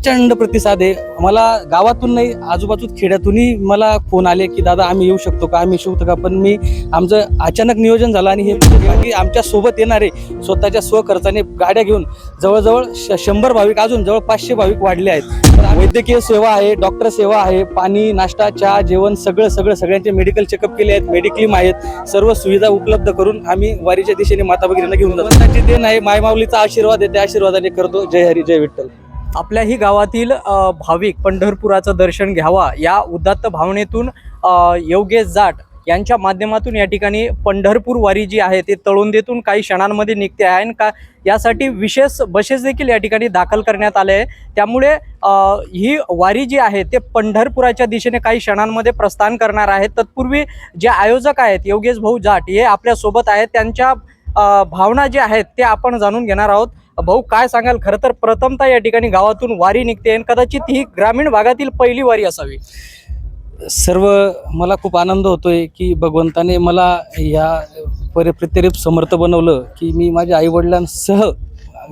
प्रचंड प्रतिसाद आहे। मला गावातून नाही, आजूबाजूत खेड्यातूनही मला फोन आले की दादा आम्ही येऊ शकतो का, आम्ही शकतो का। पण मी आमचं अचानक नियोजन झालं आणि हे आमच्या सोबत येणारे स्वतःच्या स्वखर्चाने गाड्या घेऊन जवळजवळ 100 भाविक, अजून जवळ 500 भाविक वाढले आहेत। वैद्यकीय सेवा आहे, डॉक्टर सेवा आहे, पाणी, नाश्ता, चहा, जेवण सगळ्यांचे मेडिकल चेकअप केले आहेत, मेडिक्लेम आहेत, सर्व सुविधा उपलब्ध करून आम्ही वारीच्या दिशेने माता भगिनींना घेऊन जातो। त्याची देण आहे, मायमाऊलीचा आशीर्वाद आहे, त्या आशीर्वादाने करतो। जय हरी, जय विठ्ठल। आपल्याही गावातील भाविक पंढरपुराचं दर्शन घ्यावा या उदात्त भावनेतून योगेश जाट यांच्या माध्यमातून या ठिकाणी पंढरपूर वारी जी आहे ते तळोंदेतून काही क्षणांमध्ये निघते आहे आणि का यासाठी विशेष बसेस देखील या ठिकाणी दाखल करण्यात आले आहे। त्यामुळे ही वारी जी आहे ते पंढरपुराच्या दिशेने काही क्षणांमध्ये प्रस्थान करणार आहे। तत्पूर्वी जे आयोजक आहेत योगेश भाऊ जाट हे आपल्यासोबत आहेत, त्यांच्या भावना जे आहेत ते आपण जाणून घेणार आहोत। भाऊ, काय सांगाल? खरं तर प्रथमतः या ठिकाणी गावातून वारी निघते आणि कदाचित ही ग्रामीण भागातील पहिली वारी असावी। मला खूप आनंद होतोय की भगवंताने मला या प्रत्येक समर्थ बनवलं की मी माझ्या आईवडिलांसह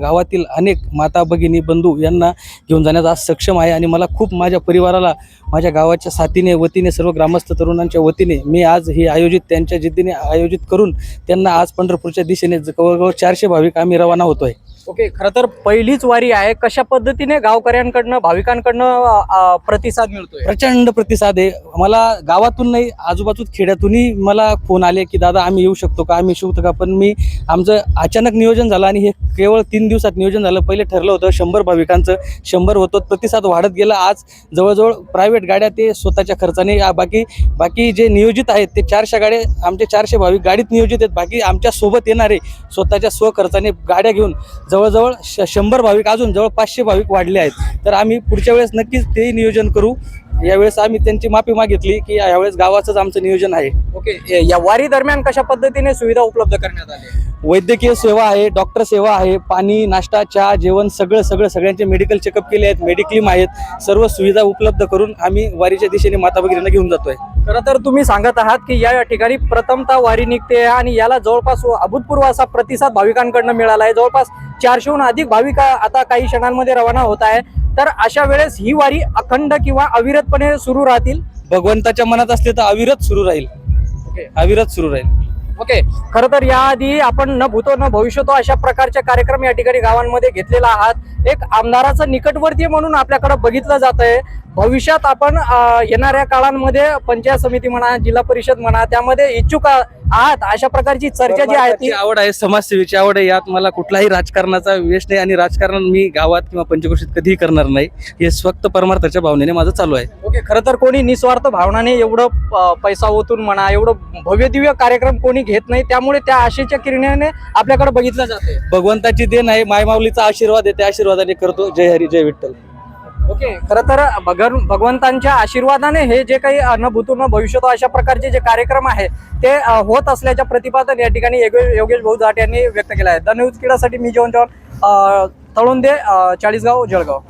गावातील अनेक माता भगिनी बंधू यांना घेऊन जाण्यास आज सक्षम आहे। आणि मला खूप माझ्या परिवाराला, माझ्या गावाच्या साथीने वतीने, सर्व ग्रामस्थ तरुणांच्या वतीने मी आज हे आयोजित, त्यांच्या जिद्दीने आयोजित करून त्यांना आज पंढरपूरच्या दिशेने जवळजवळ 400 भाविक आम्ही रवाना होतोय। ओके, खरं तर पहिलीच वारी आहे, कशा पद्धतीने गावकऱ्यांकडनं, भाविकांकडनं प्रतिसाद मिळतोय? प्रचंड प्रतिसाद आहे। मला गावातून नाही, आजूबाजूत खेड्यातूनही मला फोन आले की दादा आम्ही येऊ शकतो का, आम्ही शकतो का। पण मी आमचं अचानक नियोजन झालं आणि हे केवळ 3 दिवसात नियोजन झालं। पहिले ठरलं होतं 100 भाविकांचं, 100 होतं, प्रतिसाद वाढत गेला। आज जवळजवळ प्रायव्हेट गाड्या ते स्वतःच्या खर्चाने, बाकी जे नियोजित आहेत ते 400 गाड्या, आमचे 400 भाविक गाडीत नियोजित आहेत। बाकी आमच्या सोबत येणारे स्वतःच्या स्वखर्चाने गाड्या घेऊन जवळजवळ 100 भाविक, अजून जवळ 500 भाविक वाढले आहेत। तर आम्ही पुढच्या वेळेस नक्कीच ते नियोजन करू। यावेळेस आम्ही त्यांची माफी मागितली की यावेळेस गावाचंच आमचं नियोजन आहे। ओके, या वारी दरम्यान कशा पद्धतीने सुविधा उपलब्ध करण्यात आल्या? वैद्यकीय सेवा आहे, डॉक्टर सेवा आहे, पाणी, नाश्ता, चहा, जेवण सगळ्यांचे मेडिकल चेकअप केले आहेत, मेडिक्लेम आहेत, सर्व सुविधा उपलब्ध करून आम्ही वारीच्या दिशेने माता भगिनींना घेऊन जातोय। खरं तर तुम्ही सांगत आहात की या ठिकाणी प्रथमतः वारी निघते आणि याला जवळपास अभूतपूर्व असा प्रतिसाद भाविकांकडनं मिळाला आहे। जवळपास 400हून अधिक भाविक आता काही क्षणांमध्ये रवाना होत आहे। तर अशा वेळेस ही वारी अखंड किंवा अविरतपणे सुरू राहतील? भगवंताच्या मनात असले तर अविरत सुरू राहील। अविरत सुरू राहील। ओके, खरं तर याआधी आपण न भूतो न भविष्यतो अशा प्रकारचे कार्यक्रम या ठिकाणी गावांमध्ये घेतलेला आहात। एक आमदाराचं निकटवर्तीय म्हणून आपल्याकडे बघितलं जात आहे। भविष्यात आपण येणाऱ्या काळांमध्ये पंचायत समिती म्हणा, जिल्हा परिषद म्हणा, त्यामध्ये इच्छुक आहात अशा प्रकारची चर्चा जी आहे ती आवड आहे, समाजसेवेची आवड आहे। यात मला कुठलाही राजकारणाचा वेश नाही आणि राजकारण मी गावात किंवा पंचक्रोशीत कधीही करणार नाही। हे फक्त परमार्थाच्या भावनेने माझं चालू आहे। ओके, खरं तर कोणी निस्वार्थ भावनाने एवढं पैसा ओतून म्हणा, एवढं भव्य दिव्य कार्यक्रम कोणी घेत नाही। त्यामुळे त्या आशेच्या किरणाने आपल्याकडे बघितलं जाते। भगवंताची देण आहे, मायमाऊलीचा आशीर्वाद आहे, त्या आशीर्वादाने करतो। जय हरी, जय विठ्ठल। ओके, खरं तर भगवंतांच्या आशीर्वादाने हे जे काही न भूतो न भविष्यतो अशा प्रकारचे जे कार्यक्रम आहे ते होत असल्याच्या प्रतिपादन या ठिकाणी योगेश भाऊ जाट यांनी व्यक्त केलं आहे। द न्यूज क्रीडासाठी मी जॉन तळोंदे, चाळीसगाव, जळगाव।